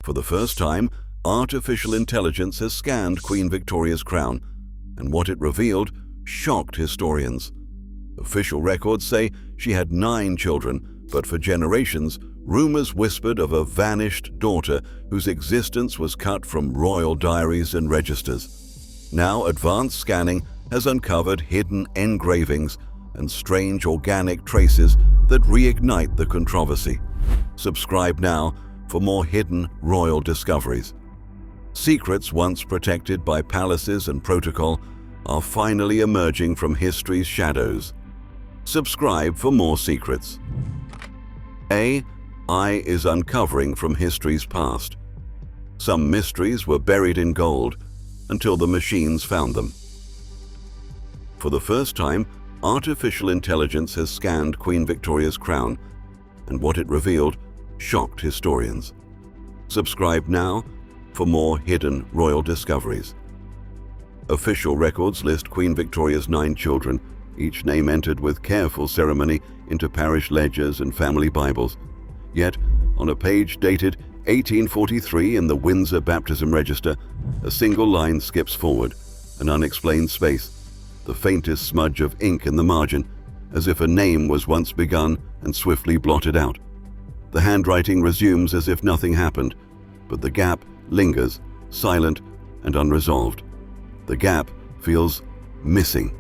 For the first time, artificial intelligence has scanned Queen Victoria's crown, and what it revealed shocked historians. Official records say she had 9 children, but for generations, rumors whispered of a vanished daughter whose existence was cut from royal diaries and registers. Now, advanced scanning has uncovered hidden engravings and strange organic traces that reignite the controversy. Subscribe now for more hidden royal discoveries. Secrets once protected by palaces and protocol are finally emerging from history's shadows. Subscribe for more secrets. AI is uncovering from history's past. Some mysteries were buried in gold until the machines found them. For the first time, artificial intelligence has scanned Queen Victoria's crown, and what it revealed shocked historians. Subscribe now for more hidden royal discoveries. Official records list Queen Victoria's 9 children, each name entered with careful ceremony into parish ledgers and family Bibles. Yet, on a page dated 1843 in the Windsor Baptism Register, a single line skips forward, an unexplained space, the faintest smudge of ink in the margin, as if a name was once begun and swiftly blotted out. The handwriting resumes as if nothing happened, but the gap lingers, silent and unresolved. The gap feels missing.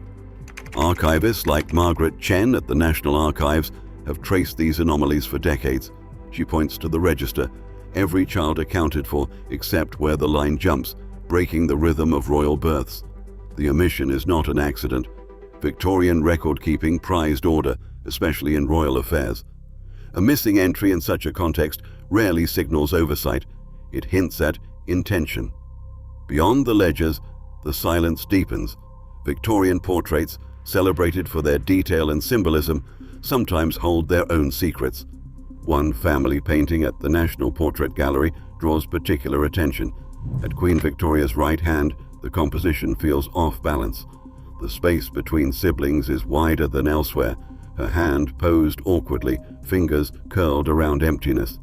Archivists like Margaret Chen at the National Archives have traced these anomalies for decades. She points to the register, every child accounted for except where the line jumps, breaking the rhythm of royal births. The omission is not an accident. Victorian record-keeping prized order, especially in royal affairs. A missing entry in such a context rarely signals oversight. It hints at intention. Beyond the ledgers, the silence deepens. Victorian portraits, celebrated for their detail and symbolism, sometimes hold their own secrets. One family painting at the National Portrait Gallery draws particular attention. At Queen Victoria's right hand, the composition feels off balance. The space between siblings is wider than elsewhere, her hand posed awkwardly, fingers curled around emptiness.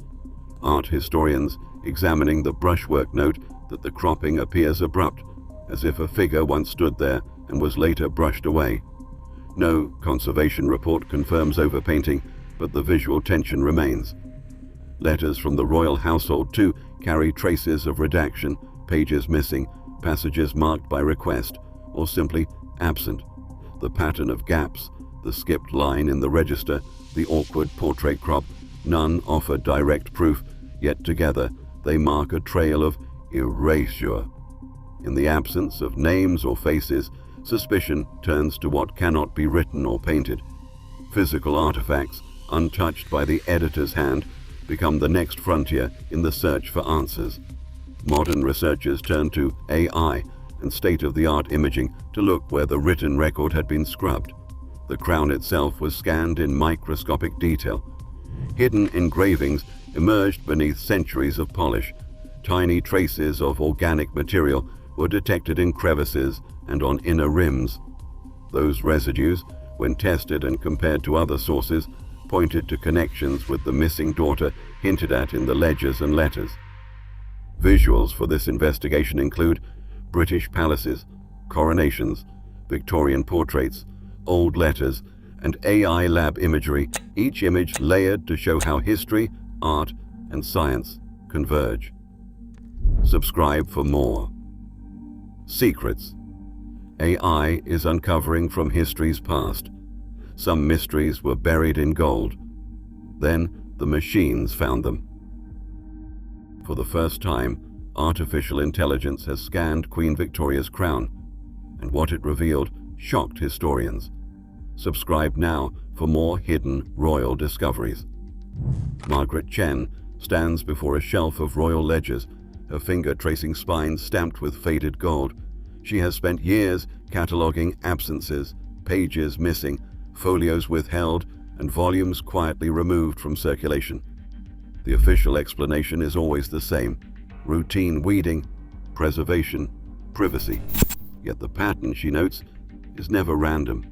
Art historians examining the brushwork note that the cropping appears abrupt, as if a figure once stood there and was later brushed away. No conservation report confirms overpainting, but the visual tension remains. Letters from the royal household, too, carry traces of redaction, pages missing, passages marked by request, or simply absent. The pattern of gaps, the skipped line in the register, the awkward portrait crop, none offer direct proof, yet together they mark a trail of erasure. In the absence of names or faces, suspicion turns to what cannot be written or painted. Physical artifacts, untouched by the editor's hand, become the next frontier in the search for answers. Modern researchers turn to AI and state-of-the-art imaging to look where the written record had been scrubbed. The crown itself was scanned in microscopic detail. Hidden engravings emerged beneath centuries of polish. Tiny traces of organic material were detected in crevices and on inner rims. Those residues, when tested and compared to other sources, pointed to connections with the missing daughter hinted at in the ledgers and letters. Visuals for this investigation include British palaces, coronations, Victorian portraits, old letters, and AI lab imagery, each image layered to show how history, art, and science converge. Subscribe for more. Secrets. AI is uncovering from history's past. Some mysteries were buried in gold. Then the machines found them. For the first time, artificial intelligence has scanned Queen Victoria's crown, and what it revealed shocked historians. Subscribe now for more hidden royal discoveries. Margaret Chen stands before a shelf of royal ledgers, her finger tracing spines stamped with faded gold. She has spent years cataloging absences, pages missing, folios withheld, and volumes quietly removed from circulation. The official explanation is always the same: routine weeding, preservation, privacy. Yet the pattern, she notes, is never random.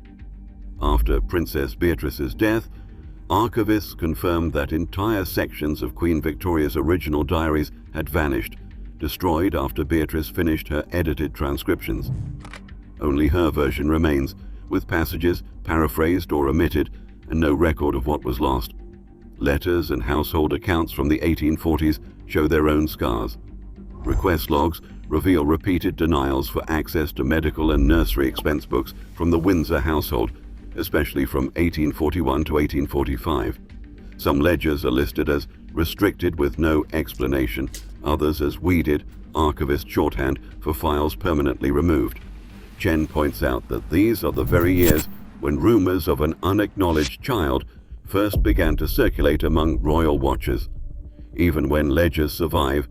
After Princess Beatrice's death, archivists confirmed that entire sections of Queen Victoria's original diaries had vanished, destroyed after Beatrice finished her edited transcriptions. Only her version remains, with passages paraphrased or omitted and no record of what was lost. Letters and household accounts from the 1840s show their own scars. Request logs reveal repeated denials for access to medical and nursery expense books from the Windsor household, especially from 1841 to 1845. Some ledgers are listed as restricted with no explanation, others as weeded, archivist shorthand for files permanently removed. Chen points out that these are the very years when rumors of an unacknowledged child first began to circulate among royal watchers. Even when ledgers survive,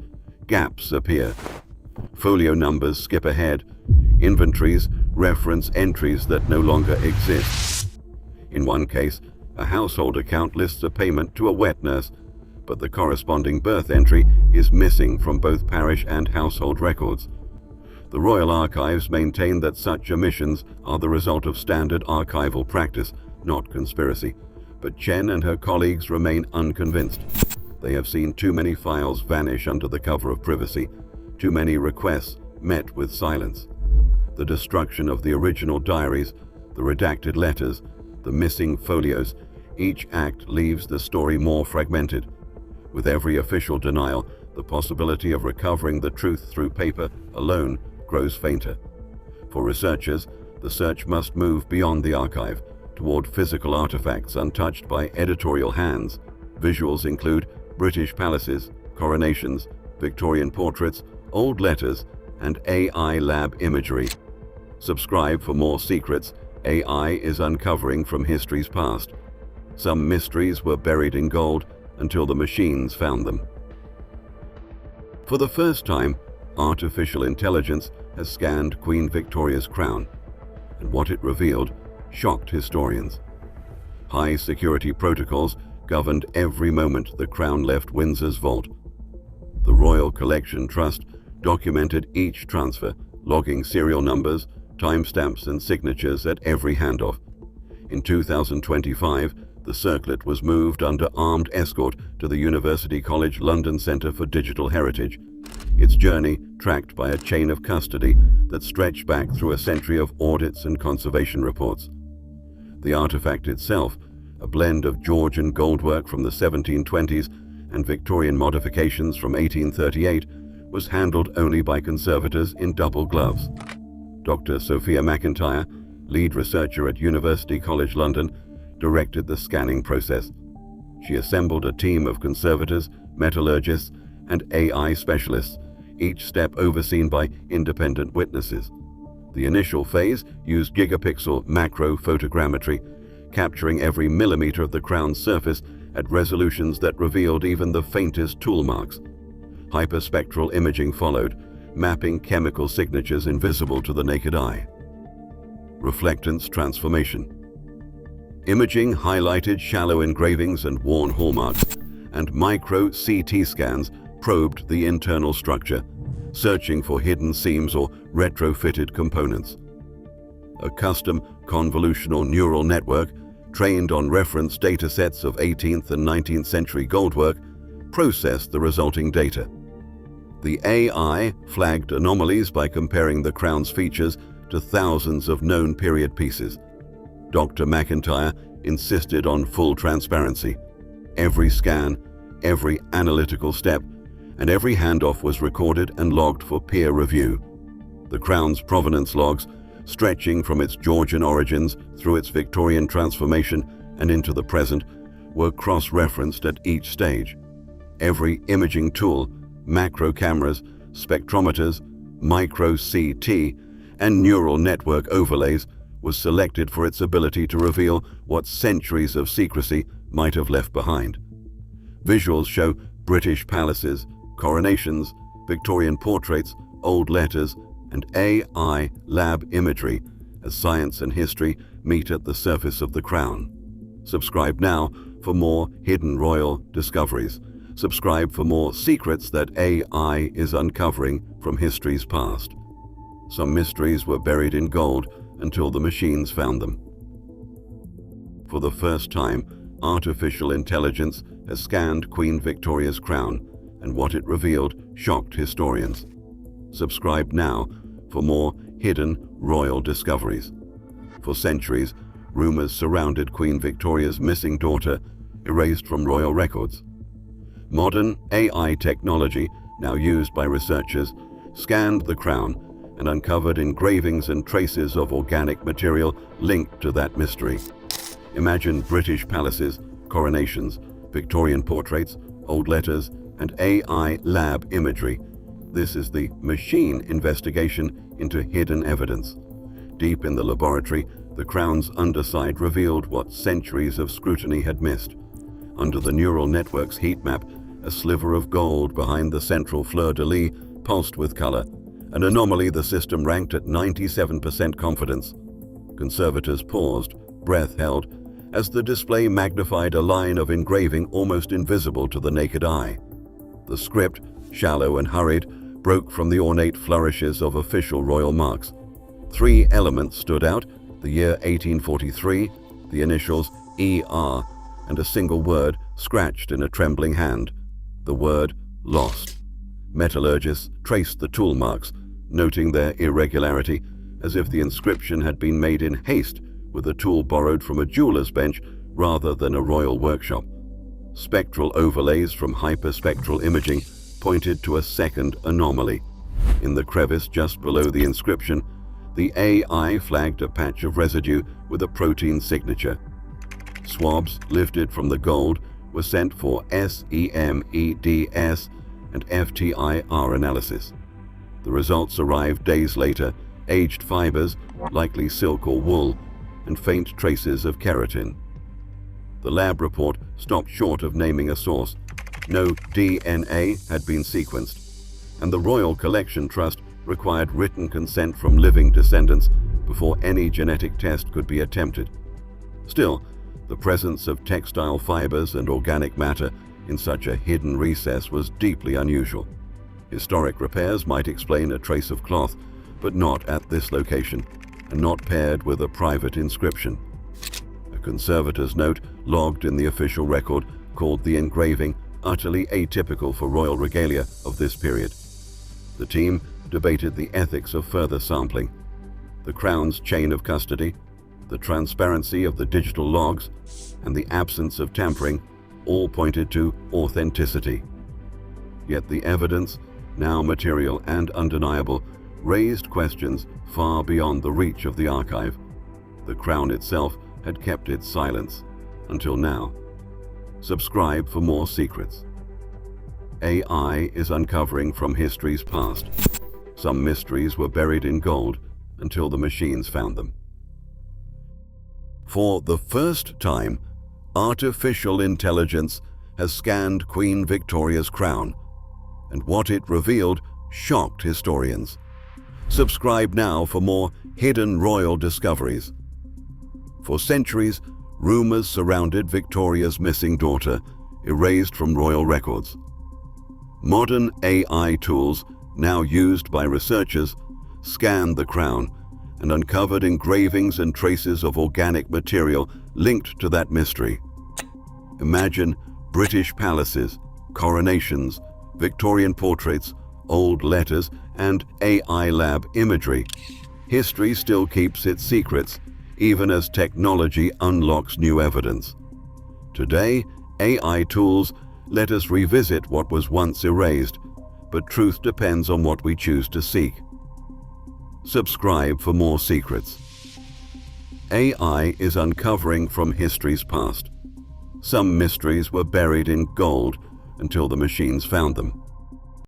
gaps appear. Folio numbers skip ahead. Inventories reference entries that no longer exist. In one case, a household account lists a payment to a wet nurse, but the corresponding birth entry is missing from both parish and household records. The Royal Archives maintain that such omissions are the result of standard archival practice, not conspiracy, but Chen and her colleagues remain unconvinced. They have seen too many files vanish under the cover of privacy, too many requests met with silence. The destruction of the original diaries, the redacted letters, the missing folios, each act leaves the story more fragmented. With every official denial, the possibility of recovering the truth through paper alone grows fainter. For researchers, the search must move beyond the archive, toward physical artifacts untouched by editorial hands. Visuals include British palaces, coronations, Victorian portraits, old letters, and AI lab imagery. Subscribe for more secrets AI is uncovering from history's past. Some mysteries were buried in gold until the machines found them. For the first time, artificial intelligence has scanned Queen Victoria's crown, and what it revealed shocked historians. High security protocols governed every moment the crown left Windsor's vault. The Royal Collection Trust documented each transfer, logging serial numbers, timestamps, and signatures at every handoff. In 2025, the circlet was moved under armed escort to the University College London Centre for Digital Heritage, its journey tracked by a chain of custody that stretched back through a century of audits and conservation reports. The artifact itself, a blend of Georgian goldwork from the 1720s and Victorian modifications from 1838, was handled only by conservators in double gloves. Dr. Sophia McIntyre, lead researcher at University College London, directed the scanning process. She assembled a team of conservators, metallurgists, and AI specialists, each step overseen by independent witnesses. The initial phase used gigapixel macro photogrammetry, capturing every millimeter of the crown's surface at resolutions that revealed even the faintest tool marks. Hyperspectral imaging followed, mapping chemical signatures invisible to the naked eye. Reflectance transformation. Imaging highlighted shallow engravings and worn hallmarks, and micro-CT scans probed the internal structure, searching for hidden seams or retrofitted components. A custom convolutional neural network, trained on reference datasets of 18th and 19th century goldwork, processed the resulting data. The AI flagged anomalies by comparing the crown's features to thousands of known period pieces. Dr. McIntyre insisted on full transparency. Every scan, every analytical step, and every handoff was recorded and logged for peer review. The crown's provenance logs, stretching from its Georgian origins through its Victorian transformation and into the present, were cross-referenced at each stage. Every imaging tool, macro cameras, spectrometers, micro-CT, and neural network overlays, was selected for its ability to reveal what centuries of secrecy might have left behind. Visuals show British palaces, coronations, Victorian portraits, old letters, and AI lab imagery as science and history meet at the surface of the crown. Subscribe now for more hidden royal discoveries. Subscribe for more secrets that AI is uncovering from history's past. Some mysteries were buried in gold until the machines found them. For the first time, artificial intelligence has scanned Queen Victoria's crown, and what it revealed shocked historians. Subscribe now for more hidden royal discoveries. For centuries, rumors surrounded Queen Victoria's missing daughter, erased from royal records. Modern AI technology, now used by researchers, scanned the crown and uncovered engravings and traces of organic material linked to that mystery. Imagine British palaces, coronations, Victorian portraits, old letters, and AI lab imagery. This is the machine investigation into hidden evidence. Deep in the laboratory, the crown's underside revealed what centuries of scrutiny had missed. Under the neural network's heat map, a sliver of gold behind the central fleur-de-lis pulsed with color, an anomaly the system ranked at 97% confidence. Conservators paused, breath held, as the display magnified a line of engraving almost invisible to the naked eye. The script, shallow and hurried, broke from the ornate flourishes of official royal marks. 3 elements stood out: the year 1843, the initials ER, and a single word scratched in a trembling hand: the word lost. Metallurgists traced the tool marks, noting their irregularity, as if the inscription had been made in haste with a tool borrowed from a jeweler's bench rather than a royal workshop. Spectral overlays from hyperspectral imaging pointed to a second anomaly. In the crevice just below the inscription, the AI flagged a patch of residue with a protein signature. Swabs lifted from the gold were sent for SEMEDS and FTIR analysis. The results arrived days later: aged fibers, likely silk or wool, and faint traces of keratin. The lab report stopped short of naming a source. No DNA had been sequenced, and the Royal Collection Trust required written consent from living descendants before any genetic test could be attempted. Still, the presence of textile fibers and organic matter in such a hidden recess was deeply unusual. Historic repairs might explain a trace of cloth, but not at this location, and not paired with a private inscription. A conservator's note logged in the official record called the engraving utterly atypical for royal regalia of this period. The team debated the ethics of further sampling. The Crown's chain of custody, the transparency of the digital logs, and the absence of tampering all pointed to authenticity. Yet the evidence, now material and undeniable, raised questions far beyond the reach of the archive. The Crown itself had kept its silence until now. Subscribe for more secrets. AI is uncovering from history's past. Some mysteries were buried in gold until the machines found them. For the first time, artificial intelligence has scanned Queen Victoria's crown, and what it revealed shocked historians. Subscribe now for more hidden royal discoveries. For centuries, rumors surrounded Victoria's missing daughter, erased from royal records. Modern AI tools, now used by researchers, scanned the crown and uncovered engravings and traces of organic material linked to that mystery. Imagine British palaces, coronations, Victorian portraits, old letters, and AI lab imagery. History still keeps its secrets, even as technology unlocks new evidence. Today, AI tools let us revisit what was once erased, but truth depends on what we choose to seek. Subscribe for more secrets. AI is uncovering from history's past. Some mysteries were buried in gold until the machines found them.